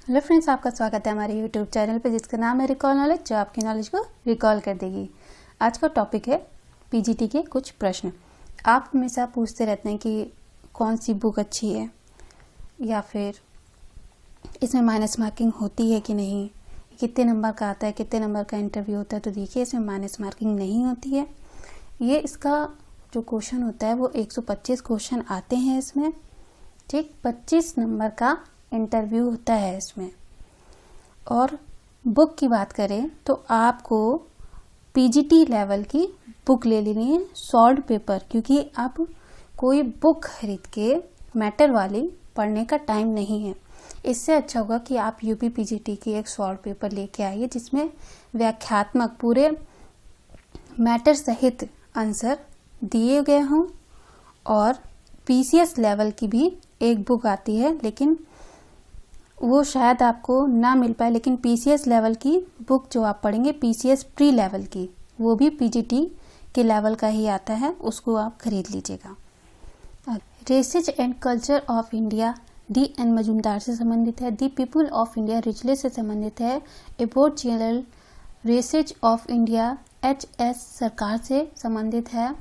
Hello friends, आपका स्वागत है हमारे यूट्यूब चैनल पे जिसका नाम है रिकॉल नॉलेज, जो आपकी नॉलेज को रिकॉल कर देगी। आज का टॉपिक है पीजीटी के कुछ प्रश्न। आप हमेशा पूछते रहते हैं कि कौन सी बुक अच्छी है या फिर इसमें माइनस मार्किंग होती है कि नहीं, कितने नंबर का आता है, कितने नंबर का इंटरव्यू होता है। तो देखिए, इसमें माइनस मार्किंग नहीं होती है। ये इसका जो क्वेश्चन होता है वो 125 क्वेश्चन आते हैं इसमें, ठीक। 25 नंबर का इंटरव्यू होता है इसमें। और बुक की बात करें तो आपको पीजीटी लेवल की बुक ले लेनी है, सॉल्ड पेपर, क्योंकि अब कोई बुक खरीद के मैटर वाली पढ़ने का टाइम नहीं है। इससे अच्छा होगा कि आप यूपी पीजीटी की एक सॉल्ड पेपर लेके आइए जिसमें व्याख्यात्मक पूरे मैटर सहित आंसर दिए गए हों। और पीसीएस लेवल की भी एक बुक आती है, लेकिन वो शायद आपको ना मिल पाए, लेकिन पीसीएस लेवल की बुक जो आप पढ़ेंगे, पीसीएस प्री लेवल की, वो भी पीजीटी के लेवल का ही आता है, उसको आप खरीद लीजिएगा। Races and culture of India D N Majumdar से संबंधित है। The people of India Risley से संबंधित है। Aboard general races of India H S. Sarkar से संबंधित है।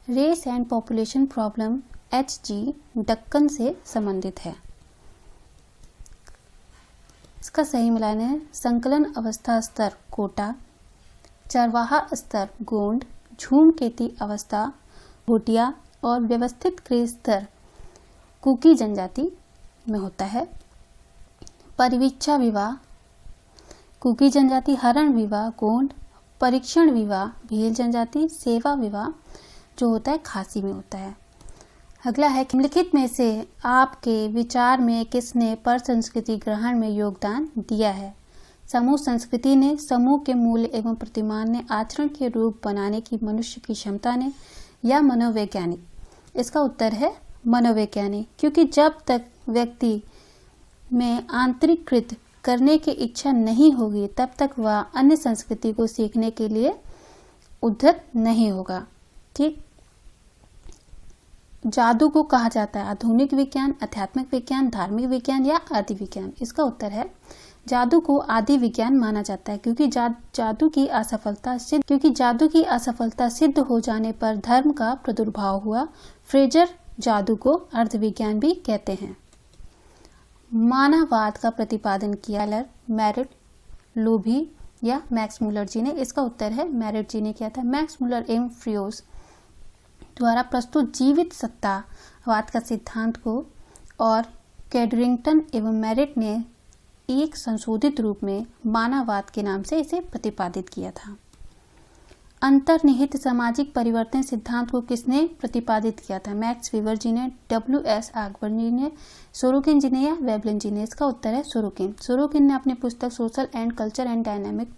Race and population problem H G. Deccan से संबंधित है। इसका सही मिलान है संकलन अवस्था स्तर कोटा, चरवाहा स्तर गोंड, झूमकेती अवस्था भोटिया और व्यवस्थित क्रिया स्तर कुकी जनजाति में होता है। परिवीक्षा विवाह कुकी जनजाति, हरण विवाह गोंड, परीक्षण विवाह भील जनजाति, सेवा विवाह जो होता है खासी में होता है। अगला है निम्नलिखित में से आपके विचार में किसने पर संस्कृति ग्रहण में योगदान दिया है। समूह संस्कृति ने, समूह के मूल्य एवं प्रतिमान ने, आचरण के रूप बनाने की मनुष्य की क्षमता ने, या मनोवैज्ञानिक। इसका उत्तर है मनोवैज्ञानिक, क्योंकि जब तक व्यक्ति में आंतरिकृत करने की इच्छा नहीं होगी तब तक वह अन्य संस्कृति को सीखने के लिए उद्धत नहीं होगा, ठीक। जादू को कहा जाता है आधुनिक विज्ञान, आध्यात्मिक विज्ञान, धार्मिक विज्ञान या आदि विज्ञान। इसका उत्तर है जादू को आदि विज्ञान माना जाता है, क्योंकि जादू की असफलता सिद्ध हो जाने पर धर्म का प्रादुर्भाव हुआ। फ्रेजर जादू को अर्ध विज्ञान भी कहते हैं। मानववाद का प्रतिपादन किया मैरिट, लोभी या मैक्स मुलर जी ने। इसका उत्तर है मैरिट जी ने किया था। मैक्स मुलर एवं फ्रियोस द्वारा प्रस्तुत जीवित सत्तावाद का सिद्धांत को और कैडरिंगटन एवं मैरिट ने एक संशोधित रूप में मानववाद के नाम से इसे प्रतिपादित किया था। अंतर्निहित सामाजिक परिवर्तन सिद्धांत को किसने प्रतिपादित किया था। मैक्स वीवर जी ने, डब्ल्यू.एस. आगबर जी ने, सोरोकिन जी ने या वेबलिन जी ने। इसका उत्तर है सोरोकिन। सोरोकिन ने अपनी पुस्तक social and culture and dynamic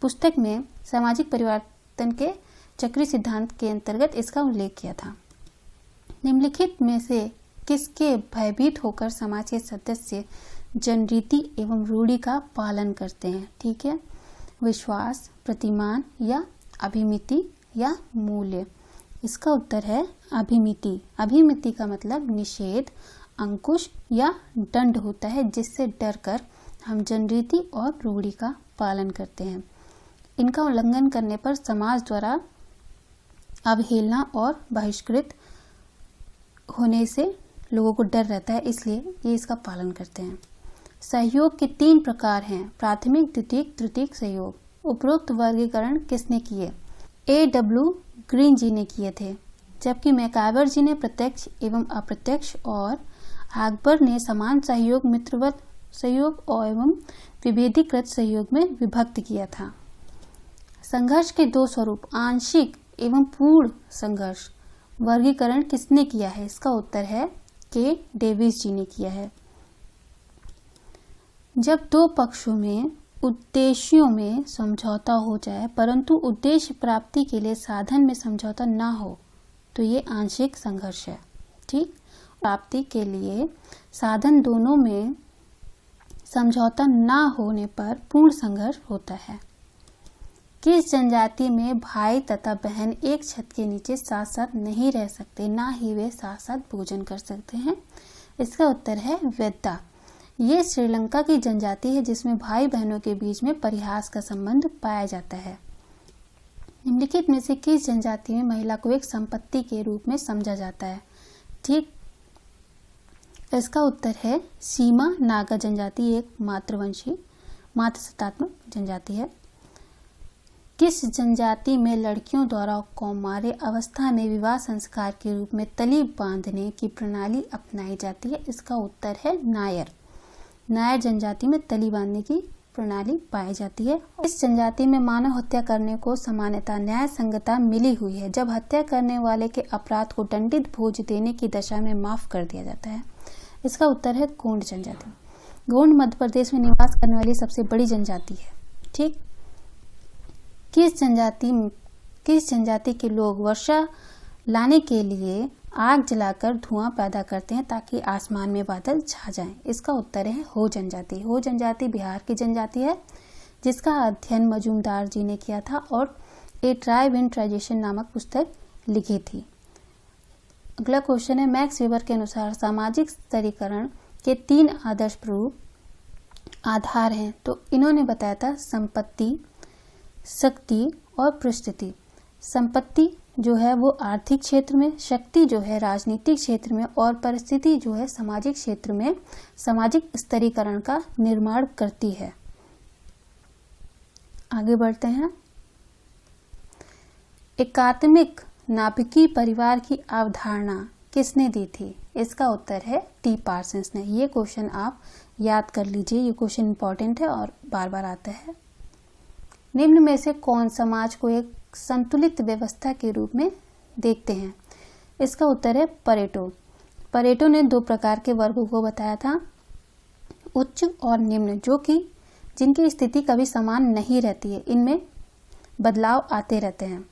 पुस्तक में सामाजिक परिवर्तन के चक्री सिद्धांत के अंतर्गत इसका उल्लेख किया था। निम्नलिखित में से किसके भयभीत होकर समाज के सदस्य जनरीति एवं रूढ़ि का पालन करते हैं, ठीक है। विश्वास, प्रतिमान या अभिमिति या मूल्य। इसका उत्तर है अभिमिति। अभिमिति का मतलब निषेध, अंकुश या दंड होता है, जिससे डरकर हम जनरीति और रूढ़ि का पालन करते हैं। इनका उल्लंघन करने पर समाज द्वारा अवहेलना और बहिष्कृत होने से लोगों को डर रहता है, इसलिए ये इसका पालन करते हैं। सहयोग के 3 प्रकार हैं, प्राथमिक, द्वितीयक, तृतीयक सहयोग। उपरोक्त वर्गीकरण किसने किए। A.W. ग्रीन जी ने किए थे, जबकि मैकाइवर जी ने प्रत्यक्ष एवं अप्रत्यक्ष और आगबर ने समान सहयोग, मित्रवत सहयोग और एवं विभेदीकृत सहयोग में विभक्त किया था। संघर्ष के 2 स्वरूप, आंशिक एवं पूर्ण संघर्ष, वर्गीकरण किसने किया है। इसका उत्तर है के. डेविस जी ने किया है। जब 2 पक्षों में उद्देश्यों में समझौता हो जाए परंतु उद्देश्य प्राप्ति के लिए साधन में समझौता ना हो तो ये आंशिक संघर्ष है, ठीक। प्राप्ति के लिए साधन दोनों में समझौता ना होने पर पूर्ण संघर्ष होता है। किस जनजाति में भाई तथा बहन एक छत के नीचे साथ साथ नहीं रह सकते, ना ही वे साथ साथ भोजन कर सकते हैं। इसका उत्तर है वेदा। ये श्रीलंका की जनजाति है जिसमें भाई बहनों के बीच में परिहास का संबंध पाया जाता है। निम्नलिखित में से किस जनजाति में महिला को एक संपत्ति के रूप में समझा जाता है? ठीक, इसका उत्तर है सीमा नागा जनजाति एक मातृवंशी मातृसत्तात्मक जनजाति है। किस जनजाति में लड़कियों द्वारा कौमार्य अवस्था में विवाह संस्कार के रूप में तली बांधने की प्रणाली अपनाई जाती है? इसका उत्तर है नायर। नायर जनजाति में तली बांधने की प्रणाली पाई जाती है। इस जनजाति में मानव हत्या करने को सामान्यतः न्याय संगतता मिली हुई है, जब हत्या करने वाले के अपराध को दंडित भोज देने की दशा में माफ कर दिया जाता है। इसका उत्तर है गोंड जनजाति। गोंड मध्य प्रदेश में निवास करने वाली सबसे बड़ी जनजाति है। ठीक, किस जनजाति के लोग वर्षा लाने के लिए आग जलाकर धुआं पैदा करते हैं ताकि आसमान में बादल छा जाएं? इसका उत्तर है हो जनजाति। हो जनजाति बिहार की जनजाति है जिसका अध्ययन मजूमदार जी ने किया था और ए ट्राइब इन ट्रेडिशन नामक पुस्तक लिखी थी। अगला क्वेश्चन है, मैक्स वेबर के अनुसार सामाजिक स्तरीकरण के 3 आदर्श प्ररूप आधार हैं। तो इन्होंने बताया था संपत्ति, शक्ति और परिस्थिति। संपत्ति जो है वो आर्थिक क्षेत्र में, शक्ति जो है राजनीतिक क्षेत्र में और परिस्थिति जो है सामाजिक क्षेत्र में सामाजिक स्तरीकरण का निर्माण करती है। आगे बढ़ते हैं। एकात्मिक नाभिकीय परिवार की अवधारणा किसने दी थी? इसका उत्तर है टी पार्सन्स ने। ये क्वेश्चन आप याद कर लीजिए, ये क्वेश्चन इंपॉर्टेंट है और बार बार आता है। निम्न में से कौन समाज को एक संतुलित व्यवस्था के रूप में देखते हैं? इसका उत्तर है परेटो। परेटो ने 2 प्रकार के वर्गों को बताया था, उच्च और निम्न, जो कि जिनकी स्थिति कभी समान नहीं रहती है, इनमें बदलाव आते रहते हैं।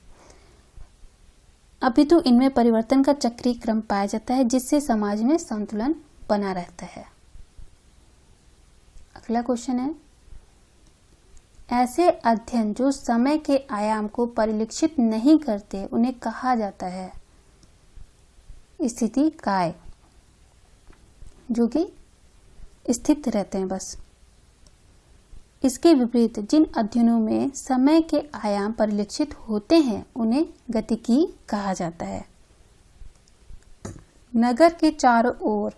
अपितु इनमें परिवर्तन का चक्रीय क्रम पाया जाता है जिससे समाज में संतुलन बना रहता है। अगला क्वेश्चन है, ऐसे अध्ययन जो समय के आयाम को परिलक्षित नहीं करते उन्हें कहा जाता है स्थिति काय, जो कि स्थित रहते हैं बस। इसके विपरीत जिन अध्ययनों में समय के आयाम परिलक्षित होते हैं उन्हें गतिकी कहा जाता है। नगर के चारों ओर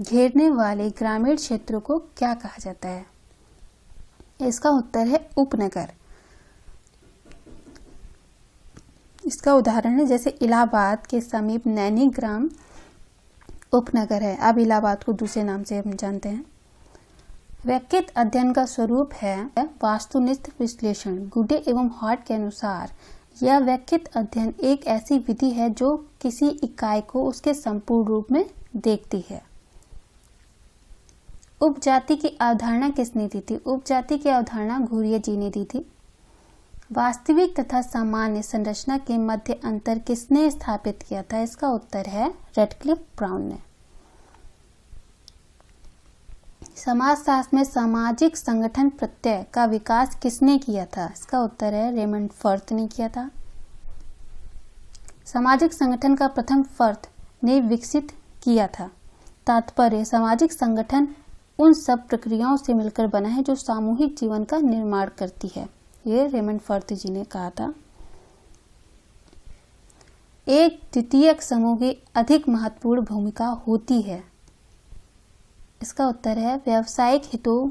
घेरने वाले ग्रामीण क्षेत्रों को क्या कहा जाता है? इसका उत्तर है उपनगर। इसका उदाहरण है जैसे इलाहाबाद के समीप नैनीग्राम उपनगर है। अब इलाहाबाद को दूसरे नाम से हम जानते हैं। व्यक्तिगत अध्ययन का स्वरूप है वास्तुनिष्ठ विश्लेषण। गुडे एवं हार्ट के अनुसार यह व्यक्तिगत अध्ययन एक ऐसी विधि है जो किसी इकाई को उसके संपूर्ण रूप में देखती है। उपजाति की अवधारणा किसने दी थी? उपजाति की अवधारणा घुरिये जी ने दी थी। वास्तविक तथा सामान्य संरचना के मध्य अंतर किसने स्थापित किया था? इसका उत्तर है रेडक्लिफ ब्राउन ने। समाजशास्त्र में सामाजिक संगठन प्रत्यय का विकास किसने किया था? इसका उत्तर है रेमंड फर्थ ने किया था। सामाजिक संगठन का प्रथम फर्थ ने विकसित किया था। तात्पर्य, सामाजिक संगठन उन सब प्रक्रियाओं से मिलकर बना है जो सामूहिक जीवन का निर्माण करती है। ये रेमंड फर्थ जी ने कहा था। एक द्वितीयक समूह की अधिक महत्वपूर्ण भूमिका होती है। इसका उत्तर है व्यावसायिक हितों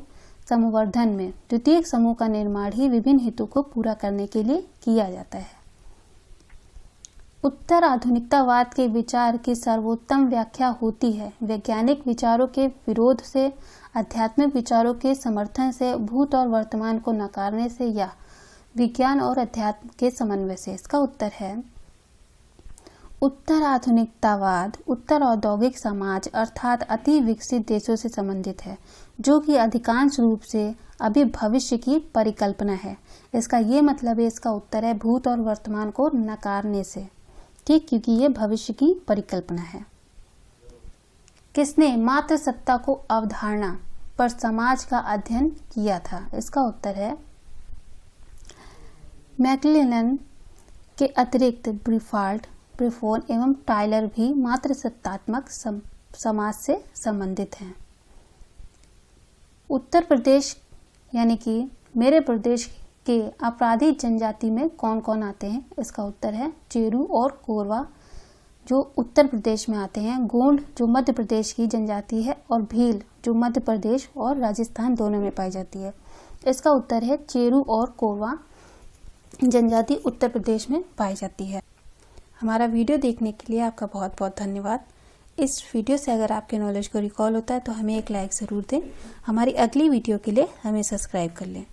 संवर्धन में द्वितीयक समूह का निर्माण ही विभिन्न हितों को पूरा करने के लिए किया जाता है। उत्तर आधुनिकतावाद के विचार की सर्वोत्तम व्याख्या होती है वैज्ञानिक विचारों के विरोध से, आध्यात्मिक विचारों के समर्थन से, भूत और वर्तमान को नकारने से या विज्ञान और अध्यात्म के समन्वय से। इसका उत्तर है उत्तर आधुनिकतावाद उत्तर औद्योगिक समाज अर्थात अति विकसित देशों से संबंधित है, जो कि अधिकांश रूप से अभी भविष्य की परिकल्पना है। इसका ये मतलब है, इसका उत्तर है भूत और वर्तमान को नकारने से। ठीक, क्योंकि ये भविष्य की परिकल्पना है। किसने मातृसत्ता को अवधारणा पर समाज का अध्ययन किया था? इसका उत्तर है मैक्लेलन के अतिरिक्त ब्रीफाल्ट, ब्रिफोन एवं टाइलर भी मातृसत्तात्मक समाज से संबंधित हैं। उत्तर प्रदेश यानी कि मेरे प्रदेश के आपराधिक जनजाति में कौन कौन आते हैं? इसका उत्तर है चेरू और कोरवा जो उत्तर प्रदेश में आते हैं, गोंड जो मध्य प्रदेश की जनजाति है और भील जो मध्य प्रदेश और राजस्थान दोनों में पाई जाती है। इसका उत्तर है चेरू और कोरवा जनजाति उत्तर प्रदेश में पाई जाती है। हमारा वीडियो देखने के लिए आपका बहुत बहुत धन्यवाद। इस वीडियो से अगर आपके नॉलेज को रिकॉल होता है तो हमें एक लाइक ज़रूर दें। हमारी अगली वीडियो के लिए हमें सब्सक्राइब कर लें।